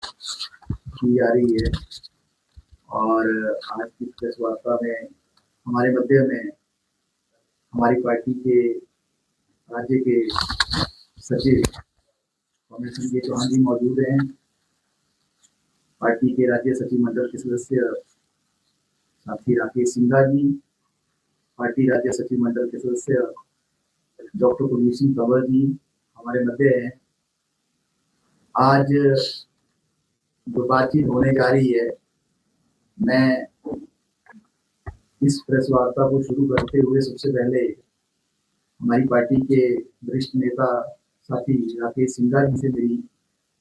की जा रही है। और आज की प्रेस वार्ता में हमारे मध्य में हमारी पार्टी के राज्य के सचिव कॉमरेड संजय चौहान जी मौजूद हैं। पार्टी के राज्य सचिव मंडल के सदस्य साथी राकेश सिंघा जी, पार्टी राज्य सचिव मंडल के सदस्य डॉक्टर कुलदीप सिंह कंवर जी हमारे मध्य हैं। आज जो बातचीत होने जा रही है, मैं इस प्रेस वार्ता को शुरू करते हुए सबसे पहले हमारी पार्टी के वरिष्ठ नेता साथी राकेश सिंघा जी से मेरी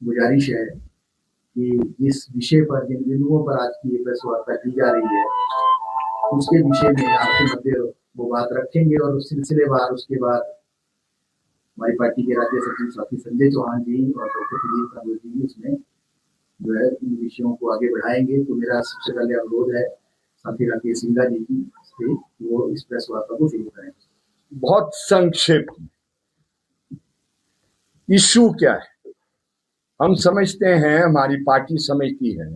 गुजारिश है कि जिस विषय पर, जिन बिंदुओं पर आज की ये प्रेस वार्ता की जा रही है, उसके विषय में आपके मध्य वो बात रखेंगे और उस सिलसिलेवार उसके बाद हमारी पार्टी के राज्य सचिव साथी संजय चौहान जी और डॉक्टर कुलदीप कंवर जी उसमें जो है इन विषयों को आगे बढ़ाएंगे। तो मेरा सबसे पहले अनुरोध है साथी राकेश सिंघा जी की से वो इस प्रेस वार्ता को शुरू करें। बहुत संक्षेप में इशू क्या है, हम समझते हैं, हमारी पार्टी समझती है,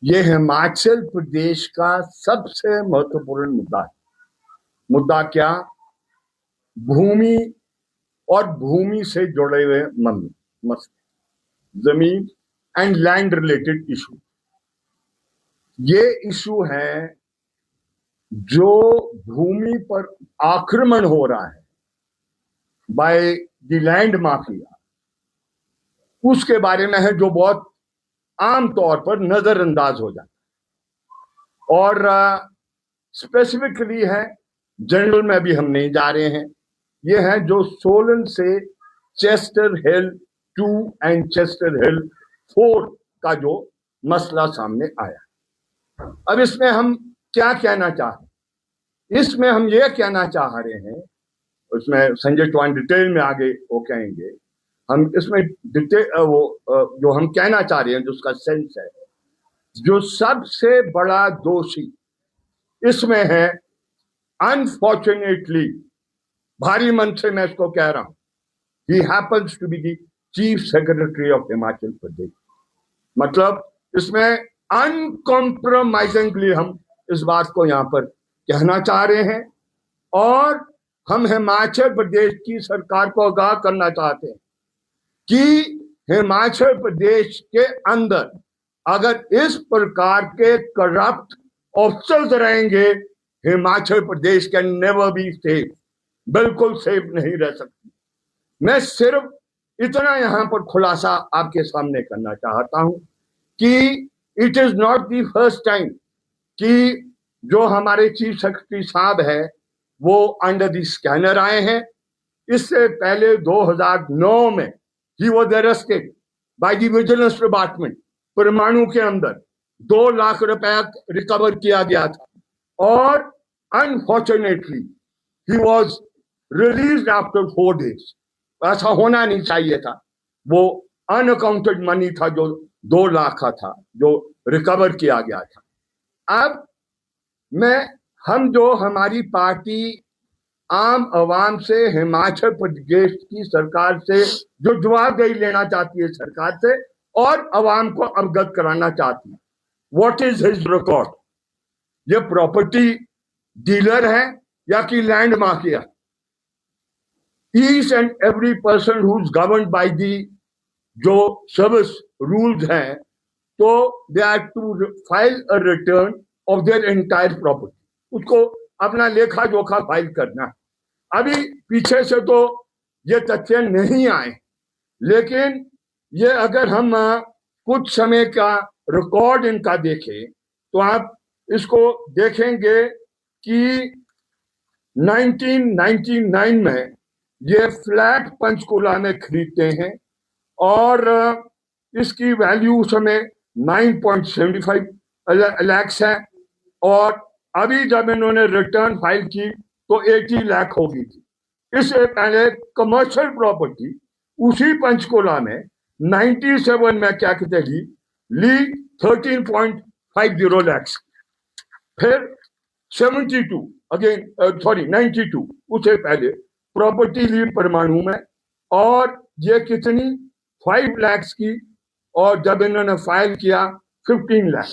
ये हिमाचल प्रदेश का सबसे महत्वपूर्ण मुद्दा है। मुद्दा क्या? भूमि और भूमि से जुड़े हुए मसले, जमीन एंड लैंड रिलेटेड इशू। ये इशू है जो भूमि पर आक्रमण हो रहा है बाय द लैंड माफिया, उसके बारे में है, जो बहुत आम तौर पर नजरअंदाज हो जाता है। और स्पेसिफिकली है, जनरल में भी हम नहीं जा रहे हैं, ये है जो सोलन से चेस्टर हिल 2 एंड चेस्टर हिल 4 का जो मसला सामने आया। अब इसमें हम क्या कहना चाहते हैं? इसमें हम ये कहना चाह रहे हैं, उसमें संजय चौहान डिटेल में आगे वो कहेंगे, हम इसमें डिटेल जो हम कहना चाह रहे हैं, जो उसका सेंस है, जो सबसे बड़ा दोषी इसमें है, अनफॉर्चुनेटली, भारी मन से मैं इसको कह रहा हूं, he happens to be the chief secretary of Himachal Pradesh. मतलब इसमें अनकॉम्प्रोमाइजिंगली हम इस बात को यहां पर कहना चाह रहे हैं और हम हिमाचल प्रदेश की सरकार को आगाह करना चाहते हैं कि हिमाचल प्रदेश के अंदर अगर इस प्रकार के करप्ट ऑफिसर्स रहेंगे, Himachal Pradesh can never be safe, बिल्कुल सेफ नहीं रह सकती। मैं सिर्फ इतना यहां पर खुलासा आपके सामने करना चाहता हूं कि it is not the first time कि जो हमारे चीफ सेक्रेटरी साहब है वो अंडर द स्कैनर आए हैं। इससे पहले 2009 में he was arrested by the vigilance department, परमाणु के अंदर 2 लाख रुपया रिकवर किया गया था और unfortunately he was released after 4 days. ऐसा होना नहीं चाहिए था, वो अनअकाउंटेड मनी था जो 2 लाख का था जो रिकवर किया गया था। अब हम जो हमारी पार्टी आम आवाम से, हिमाचल प्रदेश की सरकार से जो जवाबदेही लेना चाहती है सरकार से और आवाम को अवगत कराना चाहती है, व्हाट इज हिज रिकॉर्ड? ये प्रॉपर्टी डीलर है या कि land mafia? Each and every person who is governed by the जो सर्विस रूल्स हैं, तो they are to file a return of their entire property, उसको अपना लेखा जोखा फाइल करना है। अभी पीछे से तो ये तथ्य नहीं आए, लेकिन ये अगर हम कुछ समय का रिकॉर्ड इनका देखें तो आप इसको देखेंगे कि 1999 में ये फ्लैट पंचकूला में खरीदते हैं और इसकी वैल्यू समय 9.75 लाख है और अभी जब इन्होंने रिटर्न फाइल की तो 80 लाख हो गई थी। इससे पहले कमर्शियल प्रॉपर्टी उसी पंचकूला में 97 में क्या कहते ली 13.50 लाख, फिर 72 अगेन 92 उससे पहले प्रॉपर्टी ली परमाणु में और ये कितनी 5 लाख की और जब इन्होंने फाइल किया 15 लाख।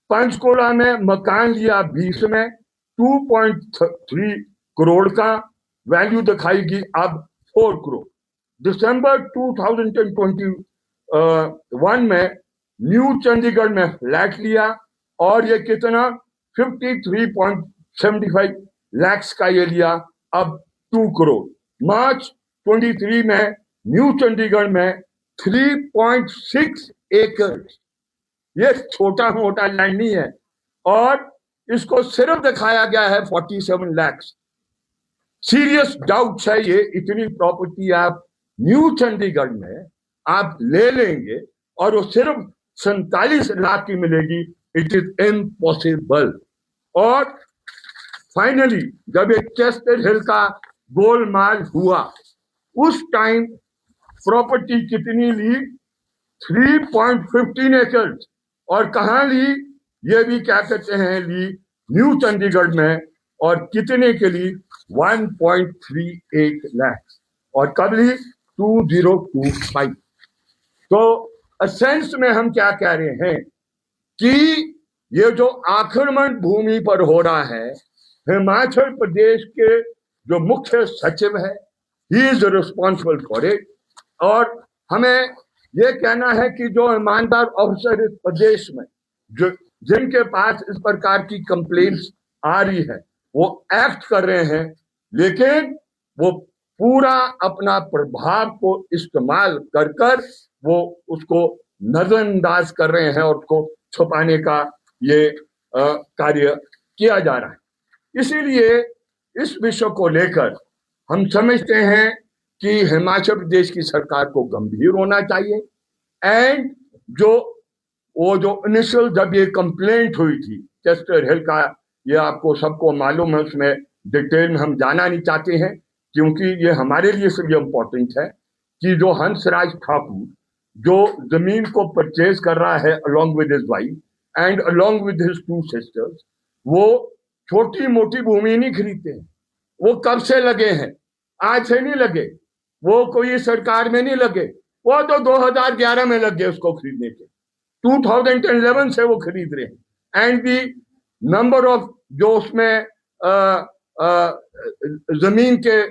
पंचकुला में मकान लिया 20 में 2.3 करोड़ का वैल्यू दिखाएगी अब 4 करोड़। दिसंबर 2021 में न्यू चंडीगढ़ में फ्लैट लिया और ये कितना 53.75 लाख का ये लिया, अब 2 करोड़। मार्च 23 में न्यू चंडीगढ़ में 3.6 एकड़, ये छोटा मोटा लैंड नहीं है, और इसको सिर्फ दिखाया गया है 47 लाख। सीरियस डाउट है ये इतनी प्रॉपर्टी आप न्यू चंडीगढ़ में आप ले लेंगे और वो सिर्फ 47 लाख की मिलेगी, इट इज इम्पॉसिबल। और फाइनली जब एक चेस्टर हिल का गोलमाल हुआ उस टाइम प्रॉपर्टी कितनी ली, 3.15 एकड़, और कहां ली, ये भी क्या कहते हैं ली न्यू चंडीगढ़ में, और कितने के लिए 1.38 लाख, और कब ली 2025। तो असेंस में हम क्या कह रहे हैं कि ये जो आक्रमण भूमि पर हो रहा है, हिमाचल प्रदेश के जो मुख्य सचिव है he is responsible for it, और हमें ये कहना है कि जो ईमानदार ऑफिसर इस प्रदेश में जो जिनके पास इस प्रकार की कंप्लेंट्स आ रही है वो एक्ट कर रहे हैं, लेकिन वो पूरा अपना प्रभाव को इस्तेमाल कर कर वो उसको नजरअंदाज कर रहे हैं और उसको छुपाने का ये कार्य किया जा रहा है। इसीलिए इस विषय को लेकर हम समझते हैं कि हिमाचल प्रदेश की सरकार को गंभीर होना चाहिए, एंड जो इनिशियल जब ये कंप्लेंट हुई थी चेस्टर हिल का, ये आपको सबको मालूम है, उसमें डिटेल में हम जाना नहीं चाहते हैं क्योंकि ये हमारे लिए सब इम्पोर्टेंट है कि जो हंसराज ठाकुर जो जमीन को परचेज कर रहा है along with his wife and along with his 2 sisters, वो छोटी मोटी भूमि नहीं खरीदते हैं, वो कब से लगे हैं, आज से नहीं लगे, वो कोई सरकार में नहीं लगे, वो तो 2011 में लग गए उसको खरीदने के, 2011 से वो खरीद रहे हैं। एंड दी नंबर ऑफ जो उसमें जमीन के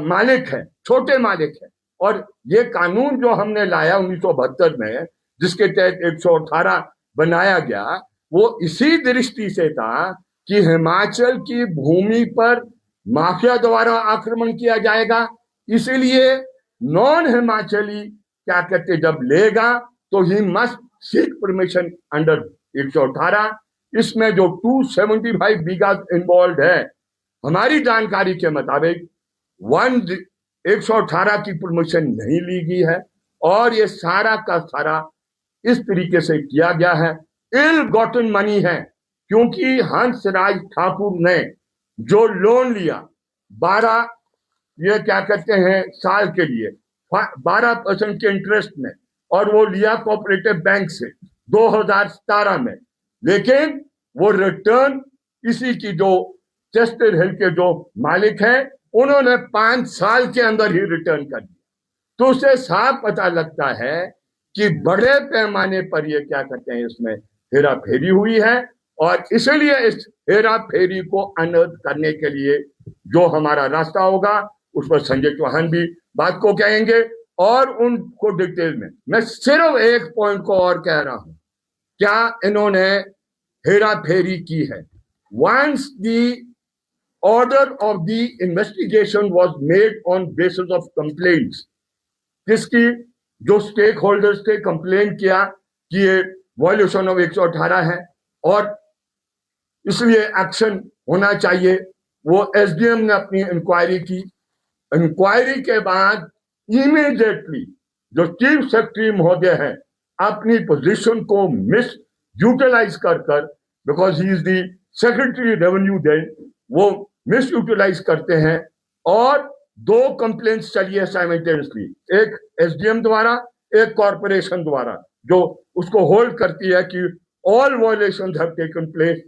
मालिक हैं, छोटे मालिक हैं, और ये कानून जो हमने लाया 1972 में जिसके तहत 118 बनाया गया, वो इसी दृष्टि से था कि हिमाचल की भूमि पर माफिया द्वारा आक्रमण किया जाएगा, इसीलिए नॉन हिमाचली क्या कहते जब लेगा तो he must seek permission under 118। इसमें जो 275 बीघा इन्वॉल्व है, हमारी जानकारी के मुताबिक 118 की परमिशन नहीं ली गई है, और ये सारा का सारा इस तरीके से किया गया है, इल गॉटन मनी है, क्योंकि हंसराज ठाकुर ने जो लोन लिया 12 ये क्या कहते हैं साल के लिए 12% के इंटरेस्ट में, और वो लिया कोऑपरेटिव बैंक से 2017 में, लेकिन वो रिटर्न इसी की जो चेस्टर हिल के जो मालिक हैं उन्होंने 5 साल के अंदर ही रिटर्न कर दिया। तो उससे साफ पता लगता है कि बड़े पैमाने पर ये क्या कहते हैं इसमें हेरा फेरी हुई है, और इसलिए इस हेरा फेरी को अनर्थ करने के लिए जो हमारा रास्ता होगा उस पर संजय चौहान भी बात को कहेंगे और उनको डिटेल में। मैं सिर्फ एक पॉइंट को और कह रहा हूं, क्या इन्होंने हेरा फेरी की है? Once the order of the investigation was made on basis of complaints, किसकी? जो स्टेक होल्डर्स थे, कंप्लेन किया कि ये वॉल्यूशन ऑफ 118 है और इसलिए एक्शन होना चाहिए। वो एसडीएम ने अपनी इंक्वायरी की, इंक्वायरी के बाद इमीडिएटली जो चीफ सेक्रेटरी महोदय हैं अपनी पोजीशन को मिस यूटिलाइज कर because he is the secretary revenue, then वो मिस यूटिलाइज करते हैं और 2 कंप्लेंट्स चली है साइमल्टेनियसली, एक एसडीएम द्वारा एक कॉर्पोरेशन द्वारा, जो उसको होल्ड करती है कि all violations have taken place.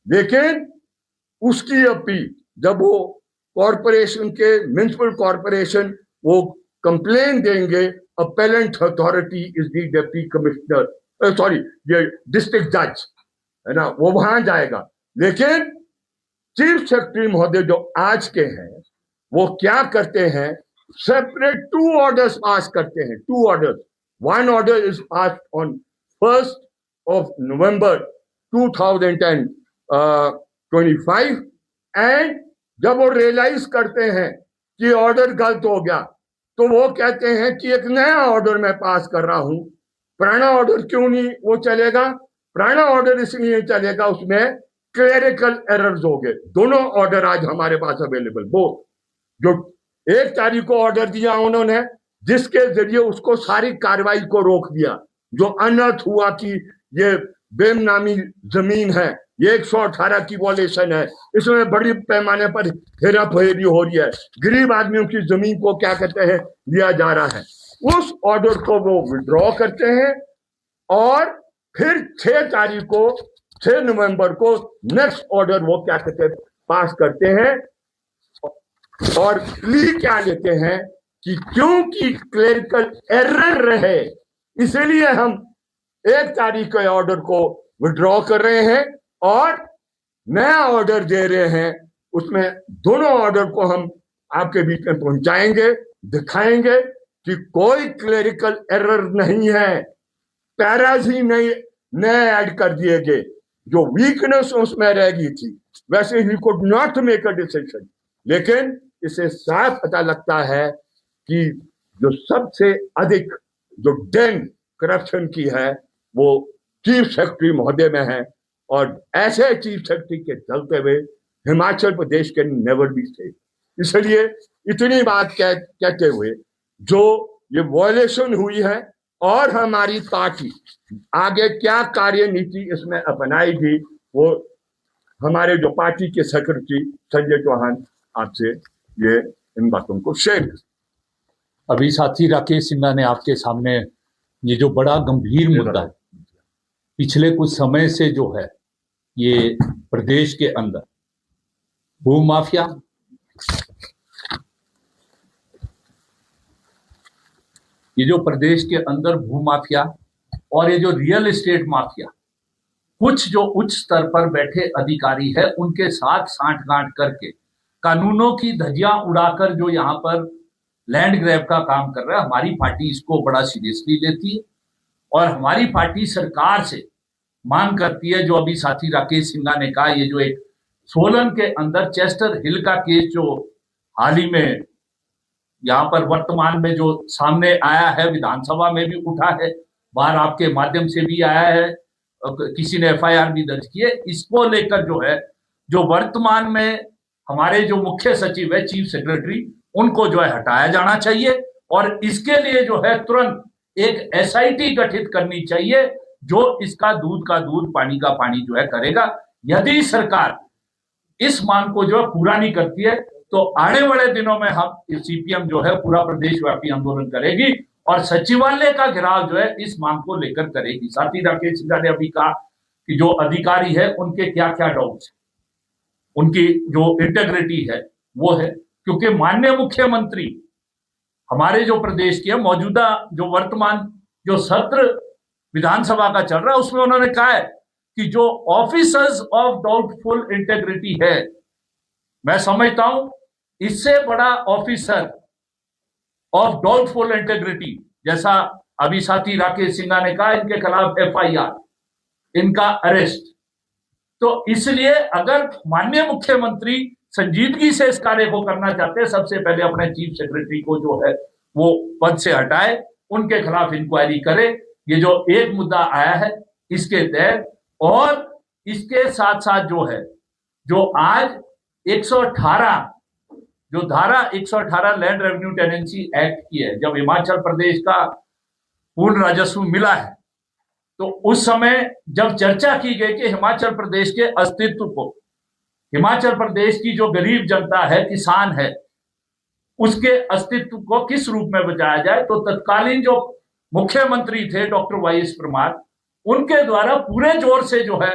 लेकिन उसकी अपील जब वो कॉर्पोरेशन के म्युनिसिपल कॉर्पोरेशन वो कंप्लेन देंगे appellant authority is the deputy commissioner, sorry ये डिस्ट्रिक्ट जज है ना, वो वहां जाएगा। लेकिन चीफ सेक्रेटरी महोदय जो आज के हैं वो क्या करते हैं, सेपरेट 2 ऑर्डर्स पास करते हैं, 2 orders. One order is pass on 1st of November 2025 and जब वो रियलाइज करते हैं कि ऑर्डर गलत हो गया तो वो कहते हैं कि एक नया ऑर्डर मैं पास कर रहा हूं। पुराना ऑर्डर क्यों नहीं वो चलेगा? पुराना ऑर्डर इसलिए चलेगा, उसमें क्लेरिकल एरर्स हो गए। दोनों ऑर्डर आज हमारे पास अवेलेबल, वो जो 1 तारीख को ऑर्डर दिया उन्होंने, जिसके जरिए उसको सारी कार्रवाई को रोक दिया, जो अनर्थ हुआ कि ये बेनामी जमीन है, ये 118 की वॉलेशन है, इसमें बड़ी पैमाने पर हेरा फेरी हो रही है, गरीब आदमियों की जमीन को क्या कहते हैं लिया जा रहा है। उस ऑर्डर को वो विड्रॉ करते हैं और फिर 6 तारीख को 6 नवंबर को नेक्स्ट ऑर्डर वो क्या कहते हैं पास करते हैं और प्ली क्या लेते हैं कि क्योंकि क्लेरिकल एरर रहे इसलिए हम 1 तारीख के ऑर्डर को विड्रॉ कर रहे हैं और नया ऑर्डर दे रहे हैं। उसमें दोनों ऑर्डर को हम आपके बीच में पहुंचाएंगे, दिखाएंगे कि कोई क्लेरिकल एरर नहीं है, पैराज ही नए ऐड कर दिए गए, जो वीकनेस उसमें रह गई थी वैसे he could not make a decision. लेकिन इसे साफ पता लगता है कि जो सबसे अधिक जो डेन करप्शन की है वो चीफ सेक्रेटरी महोदय में है और ऐसे चीफ सेक्रेटरी के चलते हुए हिमाचल प्रदेश के नेवर बी सेफ। इसलिए इतनी बात कहते हुए जो ये वॉयलेशन हुई है और हमारी पार्टी आगे क्या कार्यनीति इसमें अपनाएगी वो हमारे जो पार्टी के सेक्रेटरी संजय चौहान आपसे ये इन बातों को शेयर। अभी साथी राकेश सिन्हा ने आपके सामने ये जो बड़ा गंभीर मुद्दा है पिछले कुछ समय से जो है ये प्रदेश के अंदर भूमाफिया, ये जो प्रदेश के अंदर भूमाफिया और ये जो रियल एस्टेट माफिया, कुछ जो उच्च स्तर पर बैठे अधिकारी है उनके साथ सांठगांठ करके कानूनों की धज्जियां उड़ाकर जो यहाँ पर लैंड ग्रैब का काम कर रहा है, हमारी पार्टी इसको बड़ा सीरियसली लेती है और हमारी पार्टी सरकार से मांग करती है, जो अभी साथी राकेश सिन्हा ने कहा, ये जो एक सोलन के अंदर चेस्टर हिल का केस जो हाल ही में यहाँ पर वर्तमान में जो सामने आया है, विधानसभा में भी उठा है, बाहर आपके माध्यम से भी आया है, किसी ने एफआईआर भी दर्ज की है, इसको लेकर जो है जो वर्तमान में हमारे जो मुख्य सचिव है चीफ सेक्रेटरी उनको जो है हटाया जाना चाहिए और इसके लिए जो है तुरंत एक एसआईटी गठित करनी चाहिए जो इसका दूध का दूध पानी का पानी जो है करेगा। यदि सरकार इस मांग को जो है पूरा नहीं करती है तो आने वाले दिनों में हम सीपीएम जो है पूरा प्रदेशव्यापी आंदोलन करेगी और सचिवालय का घेराव जो है इस मांग को लेकर करेगी। साथी राकेश सिन्हा ने अभी कहा कि जो अधिकारी है उनके क्या क्या डाउट्स, उनकी जो इंटेग्रिटी है वो है, क्योंकि माननीय मुख्यमंत्री हमारे जो प्रदेश की है मौजूदा जो वर्तमान जो सत्र विधानसभा का चल रहा है उसमें उन्होंने कहा है कि जो ऑफिसर्स ऑफ डाउटफुल इंटेग्रिटी है, मैं समझता हूं इससे बड़ा ऑफिसर ऑफ डाउटफुल इंटेग्रिटी जैसा अभी साथी राकेश सिन्हा ने कहा इनके खिलाफ एफआईआर, इनका अरेस्ट, तो इसलिए अगर माननीय मुख्यमंत्री संजीदगी से इस कार्य को करना चाहते हैं सबसे पहले अपने चीफ सेक्रेटरी को जो है वो पद से हटाए, उनके खिलाफ इंक्वायरी करे। ये जो एक मुद्दा आया है इसके तहत और इसके साथ साथ जो है जो आज 118 जो धारा 118 लैंड रेवेन्यू टेनेंसी एक्ट की है, जब हिमाचल प्रदेश का पूर्ण राजस्व मिला है तो उस समय जब चर्चा की गई कि हिमाचल प्रदेश के अस्तित्व को, हिमाचल प्रदेश की जो गरीब जनता है, किसान है, उसके अस्तित्व को किस रूप में बचाया जाए, तो तत्कालीन जो मुख्यमंत्री थे डॉक्टर वाईएस परमार, उनके द्वारा पूरे जोर से जो है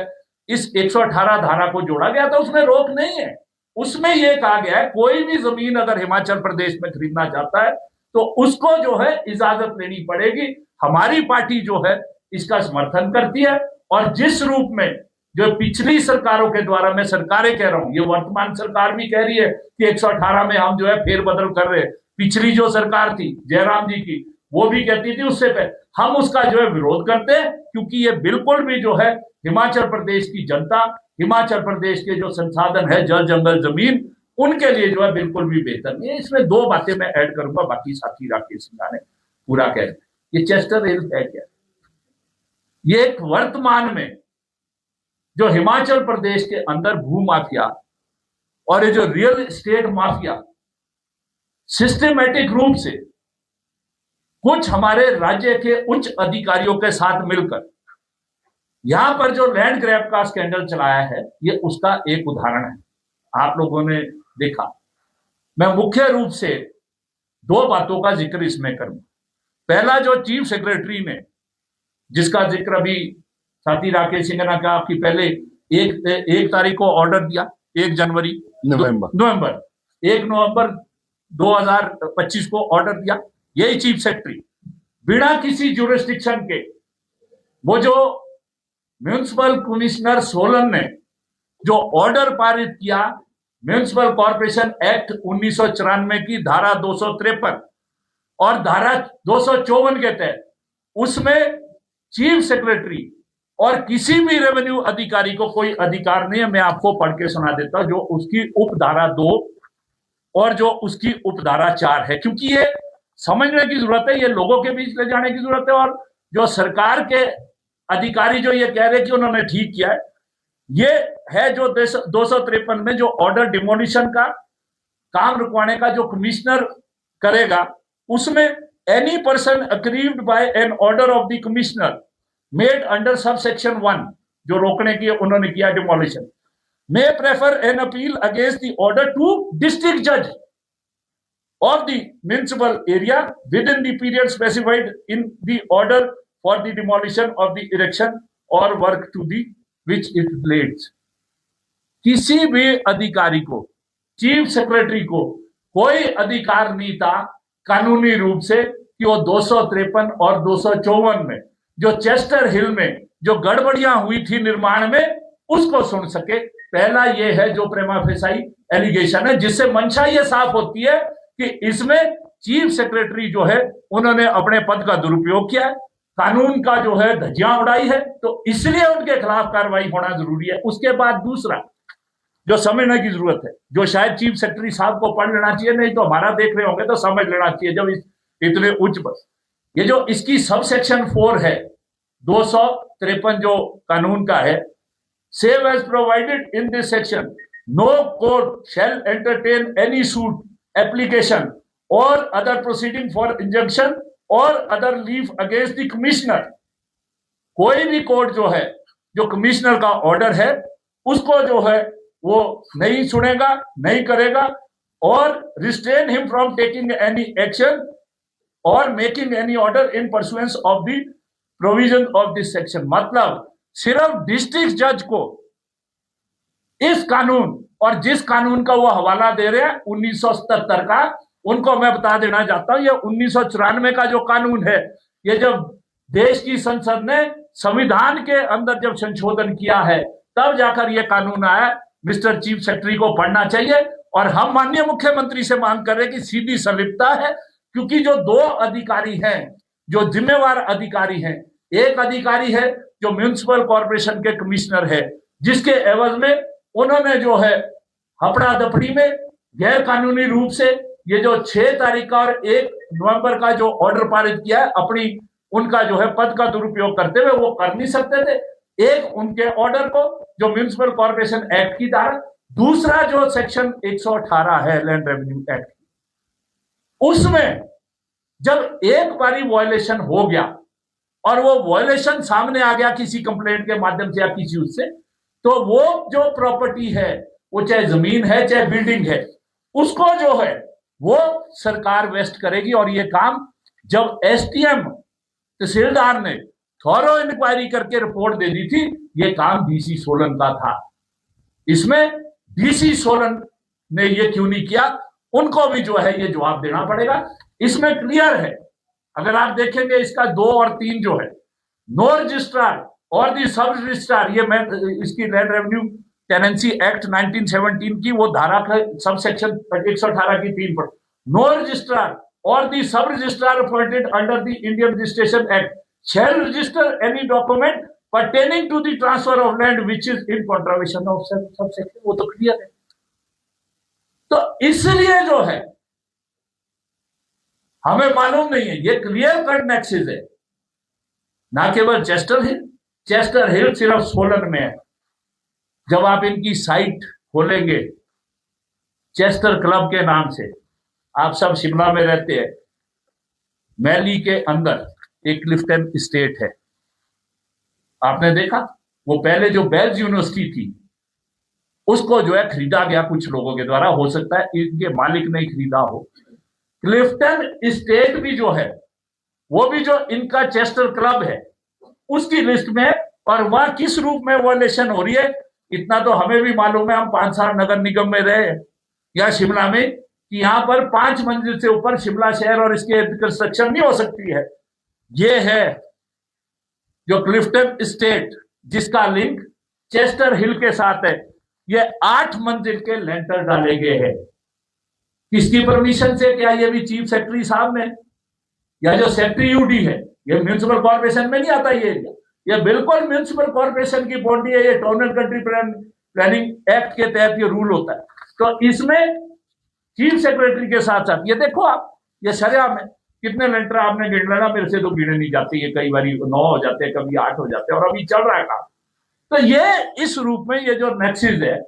इस 118 धारा को जोड़ा गया था। उसमें रोक नहीं है, उसमें यह कहा गया है कोई भी जमीन अगर हिमाचल प्रदेश में खरीदना चाहता है तो उसको जो है इजाजत लेनी पड़ेगी। हमारी पार्टी जो है इसका समर्थन करती है, और जिस रूप में जो पिछली सरकारों के द्वारा, मैं सरकारें कह रहा हूं, ये वर्तमान सरकार भी कह रही है कि 118 में हम जो है फेरबदल कर रहे हैं, पिछली जो सरकार थी जयराम जी की वो भी कहती थी उससे पहले, हम उसका जो है विरोध करते हैं, क्योंकि ये बिल्कुल भी जो है हिमाचल प्रदेश की जनता, हिमाचल प्रदेश के जो संसाधन है जल जंगल जमीन, उनके लिए जो है बिल्कुल भी बेहतर नहीं है। इसमें दो बातें मैं ऐड करूंगा, बाकी साथी राकेश सिंघा ने पूरा कह दिया। ये चेस्टर हिल है क्या? ये एक वर्तमान में जो हिमाचल प्रदेश के अंदर भू माफिया और ये जो रियल एस्टेट माफिया सिस्टमेटिक रूप से कुछ हमारे राज्य के उच्च अधिकारियों के साथ मिलकर यहां पर जो लैंड ग्रैब का स्कैंडल चलाया है, ये उसका एक उदाहरण है। आप लोगों ने देखा। मैं मुख्य रूप से दो बातों का जिक्र इसमें करूंगा। पहला, जो चीफ सेक्रेटरी ने, जिसका जिक्र अभी साथी राकेश सिंह ने कहा कि पहले एक तारीख को ऑर्डर दिया, 1 जनवरी नवंबर 1 नवंबर 2025 को ऑर्डर दिया, यही चीफ सेक्रेटरी बिना किसी ज्यूरिसडिक्शन के, वो जो म्युनिसिपल कमिश्नर सोलन ने जो ऑर्डर पारित किया म्युनिसिपल कॉर्पोरेशन एक्ट 1994 की धारा 253 और धारा 254 के तहत, उसमें चीफ सेक्रेटरी और किसी भी रेवेन्यू अधिकारी को कोई अधिकार नहीं है। मैं आपको पढ़ के सुना देता हूं, जो उसकी उपधारा 2 और जो उसकी उपधारा 4 है, क्योंकि ये समझने की जरूरत है, ये लोगों के बीच ले जाने की जरूरत है। और जो सरकार के अधिकारी जो ये कह रहे कि उन्होंने ठीक किया है, ये है जो 253 में जो ऑर्डर डिमोलिशन का काम रुकवाने का जो कमिश्नर करेगा, उसमें any person aggrieved by an order of the commissioner made under sub section 1, जो रोकने की उन्होंने किया demolition, may prefer an appeal against the order to district जज of the municipal area within the period specified in the order for the demolition of the erection or work to the which it relates। किसी भी अधिकारी को, chief secretary को कोई अधिकार नहीं था कानूनी रूप से कि वो 253 और 254 में जो चेस्टर हिल में जो गड़बड़ियां हुई थी निर्माण में, उसको सुन सके। पहला ये है जो प्रेमा फेसाई एलिगेशन है, जिससे मंशा ये साफ होती है कि इसमें चीफ सेक्रेटरी जो है उन्होंने अपने पद का दुरुपयोग किया है, कानून का जो है धज्जियां उड़ाई है, तो इसलिए उनके खिलाफ कार्रवाई होना जरूरी है। उसके बाद दूसरा जो समझने की जरूरत है, जो शायद चीफ सेक्रेटरी साहब को पढ़ लेना चाहिए, नहीं तो हमारा देख रहे होंगे तो समझ लेना चाहिए, जब इतने उच्च बस ये जो इसकी सब सेक्शन 4 है 253 जो कानून का है, save as provided in this section no court shall entertain any suit application or other proceeding for injunction or other relief against the commissioner। कोई भी कोर्ट जो है, जो कमिश्नर का ऑर्डर है, उसको जो है वो नहीं सुनेगा, नहीं करेगा, और restrain him from taking any action or making any order in pursuance of the provision of this section। मतलब सिर्फ डिस्ट्रिक्ट जज को इस कानून और जिस कानून का वो हवाला दे रहे हैं 1977 का, उनको मैं बता देना चाहता हूं, ये 1994 का जो कानून है, ये जब देश की संसद ने संविधान के अंदर जब संशोधन किया है, तब जाकर ये कानून आया। मिस्टर चीफ सेक्रेटरी को पढ़ना चाहिए, और हम माननीय मुख्यमंत्री से मांग कर रहे हैं कि सीधी संलिप्तता है, क्योंकि जो 2 अधिकारी हैं, जो जिम्मेवार अधिकारी हैं, एक अधिकारी है जो म्युनिसिपल कॉर्पोरेशन के कमिश्नर है, जिसके एवज में उन्होंने जो है हपड़ा दपड़ी में गैर कानूनी रूप से ये जो 6 तारीख का और 1 नवंबर का जो ऑर्डर पारित किया है, अपनी उनका जो है पद का दुरुपयोग करते हुए वो कर नहीं सकते थे। एक उनके ऑर्डर को जो म्युनिसिपल कॉर्पोरेशन एक्ट की धारा, दूसरा जो सेक्शन 118 है लैंड रेवेन्यू एक्ट, उसमें जब एक बारी वायलेशन हो गया और वो वायलेशन सामने आ गया किसी कंप्लेंट के माध्यम से या किसी उससे, तो वो जो प्रॉपर्टी है, वो चाहे जमीन है चाहे बिल्डिंग है, उसको जो है वो सरकार वेस्ट करेगी। और ये काम जब एसटीएम तहसीलदार ने थॉरो इंक्वायरी करके रिपोर्ट दे दी थी, ये काम डीसी सोलन का था। इसमें डीसी सोलन ने ये क्यों नहीं किया, उनको भी जो है ये जवाब देना पड़ेगा। इसमें क्लियर है, अगर आप देखेंगे इसका 2 और 3 जो है, नो रजिस्ट्रार और दी सब रजिस्ट्रार, ये मैं इसकी लैंड रेवेन्यू टेनेंसी एक्ट 1917 की वो धारा का सब सेक्शन 118 की 3 पर, नो रजिस्ट्रार और दी सब registrar appointed under the Indian registration act shall register any document pertaining to the transfer of land which is in contravention of subsection, वो तो क्लियर है। तो इसलिए जो है हमें मालूम नहीं है, ये क्लियर कट नेक्सिस है, ना केवल चेस्टर हिल सिर्फ सोलन में है। जब आप इनकी साइट खोलेंगे चेस्टर क्लब के नाम से, आप सब शिमला में रहते हैं, मैली के अंदर एक क्लिफ्टन स्टेट है, आपने देखा, वो पहले जो बेल्स यूनिवर्सिटी थी उसको जो है खरीदा गया कुछ लोगों के द्वारा, हो सकता है इनके मालिक ने खरीदा हो। क्लिफ्टन स्टेट भी जो है वो भी जो इनका चेस्टर क्लब है उसकी लिस्ट में है, और वह किस रूप में वॉयलेशन हो रही है इतना तो हमें भी मालूम है। हम 5 साल नगर निगम में रहे या शिमला में, कि यहां पर 5 मंजिल से ऊपर शिमला शहर और इसके कंस्ट्रक्शन नहीं हो सकती है। ये है जो क्लिफ्टन स्टेट जिसका लिंक चेस्टर हिल के साथ है, ये 8 मंजिल के लेंटर डाले गए हैं। किसकी परमिशन से? क्या ये भी चीफ सेक्रेटरी साहब ने, या जो सेक्रेटरी यूडी है, ये म्यूनिसिपल कॉर्पोरेशन में नहीं आता ये एरिया, ये बिल्कुल म्यूनिसिपल कॉर्पोरेशन की बॉडी है, ये town and country planning act के तहत ये रूल होता है। तो इसमें चीफ सेक्रेटरी के साथ साथ ये देखो आप, ये सरेआम है, कितने लेंटर आपने गिन लेना, मेरे से तो गिने नहीं जाते, ये कई बार 9 हो जाते हैं, कभी 8 हो जाते हैं, और अभी चल रहा है काम। तो ये इस रूप में ये जो नेक्सिस है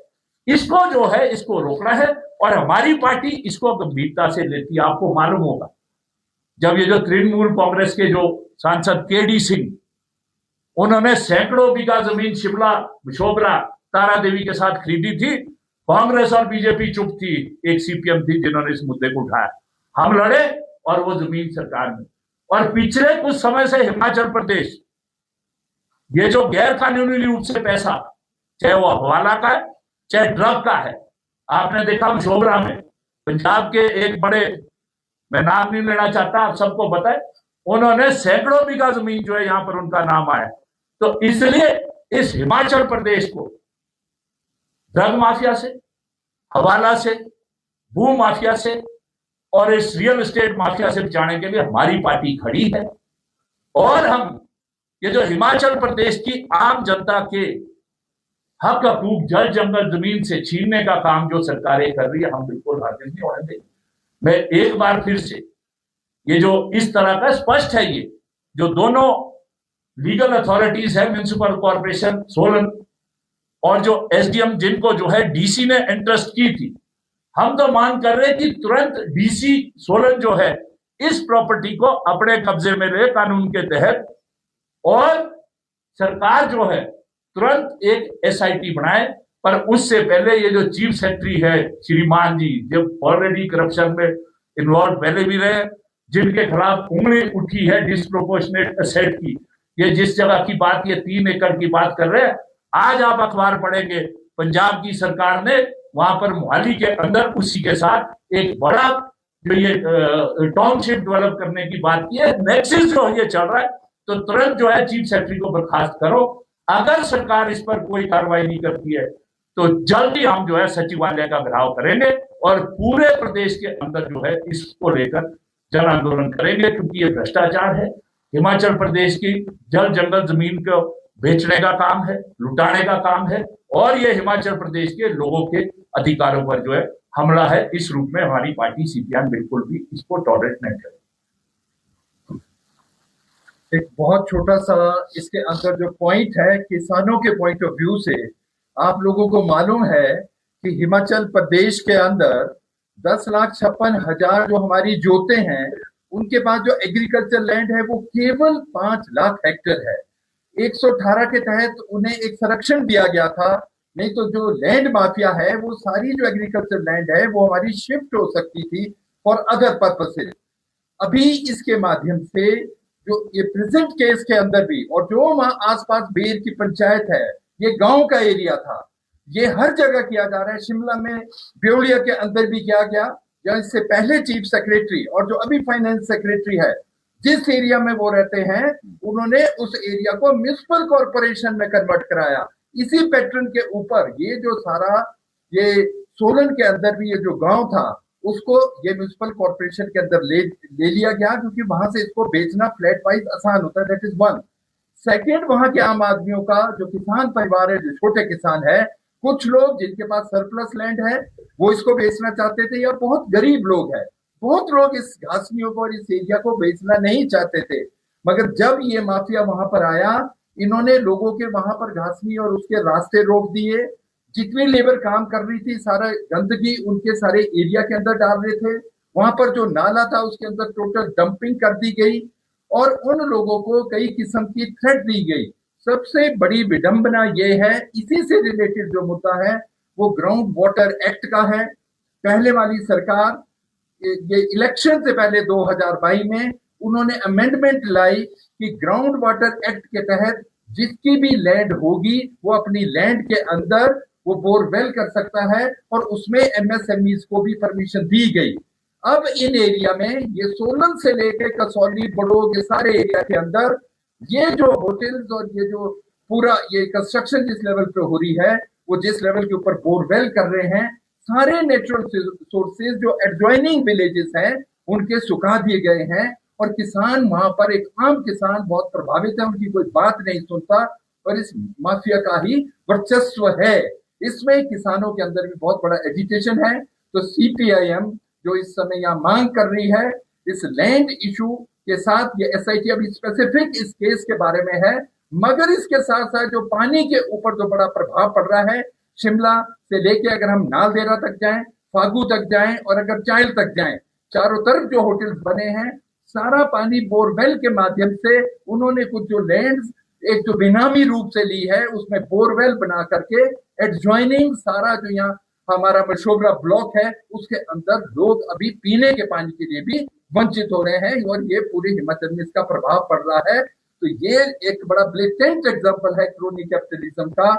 इसको जो है इसको रोकना है, और हमारी पार्टी इसको गंभीरता से लेती है। आपको मालूम होगा जब ये जो तृणमूल कांग्रेस के जो सांसद केडी सिंह, उन्होंने सैकड़ों बीघा जमीन शिमला शोभरा तारा देवी के साथ खरीदी थी, कांग्रेस और बीजेपी चुप थी, एक सीपीएम थी जिन्होंने इस मुद्दे को उठाया, हम लड़े और वो जमीन सरकार में। और पिछले कुछ समय से हिमाचल प्रदेश ये जो गैर कानूनी रूप से पैसा, चाहे वो हवाला का है चाहे ड्रग का है, आपने देखा शोभरा में पंजाब के एक बड़े, मैं नाम नहीं लेना चाहता, आप सबको पता है, उन्होंने सैकड़ों बीघा जमीन जो है यहां पर उनका नाम आया। तो इसलिए इस हिमाचल प्रदेश को ड्रग माफिया से, हवाला से, भू माफिया से और इस रियल एस्टेट माफिया से बचाने के लिए हमारी पार्टी खड़ी है। और हम ये जो हिमाचल प्रदेश की आम जनता के हक हकूक जल जंगल जमीन से छीनने का काम जो सरकारें कर रही है, हम बिल्कुल हाजिर नहीं होने देंगे। मैं एक बार फिर से ये जो इस तरह का स्पष्ट है, ये जो दोनों लीगल अथॉरिटीज है, म्युनिसिपल कॉर्पोरेशन सोलन और जो एसडीएम, जिनको जो है डीसी ने इंटरेस्ट की थी, हम तो मांग कर रहे हैं कि तुरंत डीसी सोलन जो है इस प्रॉपर्टी को अपने कब्जे में ले कानून के तहत, और सरकार जो है तुरंत एक एसआईटी बनाए। पर उससे पहले ये जो चीफ सेक्रेटरी है श्रीमान जी, जब ऑलरेडी करप्शन में इन्वॉल्व पहले भी रहे, जिनके खिलाफ उंगली उठी है डिस्प्रोपोर्शनेट एसेट की, ये जिस जगह की बात, ये 3 एकड़ की बात कर रहे हैं, आज आप अखबार पढ़ेंगे पंजाब की सरकार ने वहां पर मोहाली के अंदर उसी के साथ एक बड़ा जो ये टाउनशिप डेवलप करने की बात की है। नेक्सिस जो ये चल रहा है, तो तुरंत जो है चीफ सेक्रेटरी को बर्खास्त करो। अगर सरकार इस पर कोई कार्रवाई नहीं करती है तो जल्दी हम जो है सचिवालय का घेराव करेंगे और पूरे प्रदेश के अंदर जो है इसको लेकर जन आंदोलन करेंगे, क्योंकि ये भ्रष्टाचार है। हिमाचल प्रदेश की जल जंगल जमीन को बेचने का काम है, लुटाने का काम है, और ये हिमाचल प्रदेश के लोगों के अधिकारों पर जो है हमला है। इस रूप में हमारी पार्टी सीपीएम बिल्कुल भी इसको टॉलरेट नहीं करेगी। एक बहुत छोटा सा इसके अंदर जो पॉइंट है, किसानों के पॉइंट ऑफ व्यू से, आप लोगों को मालूम है कि हिमाचल प्रदेश के अंदर 10,56,000 जो हमारी जोते हैं, उनके पास जो एग्रीकल्चर लैंड है वो केवल 5 लाख हेक्टेयर है। 118 के तहत उन्हें एक संरक्षण दिया गया था, नहीं तो जो लैंड माफिया है वो सारी जो एग्रीकल्चर लैंड है वो हमारी शिफ्ट हो सकती थी फॉर अदर पर्पसेस। अभी इसके माध्यम से जो ये प्रेजेंट केस के अंदर भी, और जो वहां आसपास बेर की पंचायत है, ये गांव का एरिया था, ये हर जगह किया जा रहा है। शिमला में ब्योलिया के अंदर भी किया गया, या इससे पहले चीफ सेक्रेटरी और जो अभी फाइनेंस सेक्रेटरी है, जिस एरिया में वो रहते हैं उन्होंने उस एरिया को म्युनिसिपल कॉर्पोरेशन में कन्वर्ट कराया। इसी पैटर्न के ऊपर ये जो सारा ये सोलन के अंदर भी ये जो गांव था उसको ये म्युनिसिपल कॉर्पोरेशन के अंदर ले लिया गया, क्योंकि वहां से इसको बेचना फ्लैट वाइज आसान होता है। That is one. सेकेंड, वहां के आम आदमियों का जो किसान परिवार है, जो छोटे किसान है, कुछ लोग जिनके पास सरप्लस लैंड है वो इसको बेचना चाहते थे, या बहुत गरीब लोग हैं, बहुत लोग इस घासनियों को और इस एरिया को बेचना नहीं चाहते थे। मगर जब ये माफिया वहां पर आया, इन्होंने लोगों के वहां पर घासनी और उसके रास्ते रोक दिए। जितनी लेबर काम कर रही थी सारा गंदगी उनके सारे एरिया के अंदर डाल रहे थे। वहां पर जो नाला था उसके अंदर टोटल डंपिंग कर दी गई और उन लोगों को कई किस्म की थ्रेट दी गई। सबसे बड़ी विडंबना ये है, इसी से रिलेटेड जो मुद्दा है वो ग्राउंड वाटर एक्ट का है। पहले वाली सरकार ये इलेक्शन से पहले 2022 में उन्होंने अमेंडमेंट लाई कि ग्राउंड वाटर एक्ट के तहत जिसकी भी लैंड होगी वो अपनी लैंड के अंदर वो बोरवेल कर सकता है और उसमें एमएसएमईज को भी परमिशन दी गई। अब इन एरिया में ये सोलन से लेकर कसौली, बड़ोग, ये सारे एरिया के अंदर ये जो होटल्स और ये जो पूरा ये कंस्ट्रक्शन जिस लेवल पे हो रही है, वो जिस लेवल के ऊपर बोरवेल कर रहे हैं, सारे नेचुरल सोर्सेज जो एडजॉइनिंग विलेजेस हैं उनके सुखा दिए गए हैं और किसान वहां पर, एक आम किसान बहुत प्रभावित है, उनकी कोई बात नहीं सुनता और इस माफिया का ही वर्चस्व है। इसमें किसानों के अंदर भी बहुत बड़ा एजिटेशन है। तो सीपीआईएम जो इस समय यहाँ मांग कर रही है इस लैंड इशू के साथ, ये एसआईटी अभी स्पेसिफिक इस केस के बारे में है, मगर इसके साथ साथ जो पानी के ऊपर जो बड़ा प्रभाव पड़ रहा है, शिमला से लेके अगर हम नालदेहरा तक जाएं, फागू तक जाएं और अगर चाइल तक जाएं, चारों तरफ जो होटल्स बने हैं सारा पानी बोरवेल के माध्यम से उन्होंने कुछ जो लैंड्स एक जो बेनामी रूप से ली है उसमें बोरवेल बना करके एडजॉइनिंग सारा जो यहाँ हमारा मशोबरा ब्लॉक है उसके अंदर लोग अभी पीने के पानी के लिए भी वंचित हो रहे हैं और ये पूरे हिमाचल में इसका प्रभाव पड़ रहा है। तो ये एक बड़ा ब्लेटेंट एग्जांपल है क्रोनी कैपिटलिज्म का,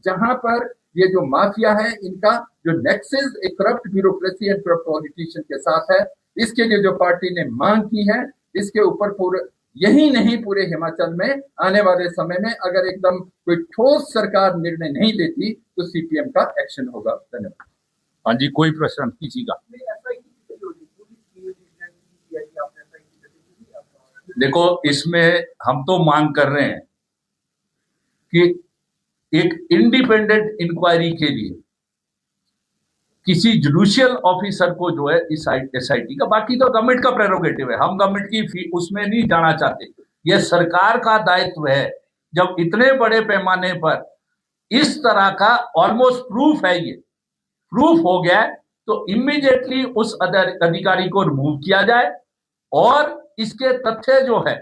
जहां पर ये जो माफिया है इनका जो नेक्सस एक corrupt bureaucracy and corrupt politician के साथ है। इसके लिए जो पार्टी ने मांग की है इसके ऊपर पूरे यही नहीं पूरे हिमाचल में आने वाले समय में अगर एकदम कोई ठोस सरकार निर्णय नहीं लेती तो सीपीएम का एक्शन होगा। धन्यवाद। हाँ जी, कोई प्रश्न किसी का? देखो, इसमें हम तो मांग कर रहे हैं कि एक इंडिपेंडेंट इंक्वायरी के लिए किसी जुडिशियल ऑफिसर को जो है इस एसआईटी का, बाकी तो गवर्नमेंट का प्रेरोगेटिव है, हम गवर्नमेंट की उसमें नहीं जाना चाहते, यह सरकार का दायित्व है। जब इतने बड़े पैमाने पर इस तरह का ऑलमोस्ट प्रूफ है, ये प्रूफ हो गया है, तो इमीडिएटली उस अधिकारी को रिमूव किया जाए और इसके तथ्य जो है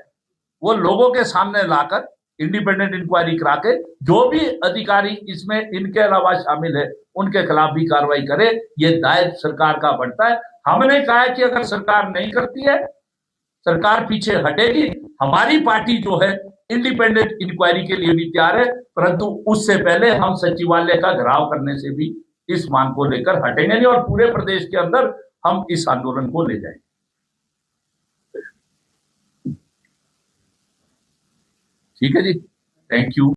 वो लोगों के सामने लाकर इंडिपेंडेंट इंक्वायरी करा के जो भी अधिकारी इसमें इनके अलावा शामिल है उनके खिलाफ भी कार्रवाई करे। ये दायित्व सरकार का बनता है। हमने कहा है कि अगर सरकार नहीं करती है, सरकार पीछे हटेगी। हमारी पार्टी जो है इंडिपेंडेंट इंक्वायरी के लिए भी तैयार है, परंतु उससे पहले हम सचिवालय का घेराव करने से भी इस मांग को लेकर हटेंगे नहीं और पूरे प्रदेश के अंदर हम इस आंदोलन को ले जाएंगे। ठीक है जी, थैंक यू।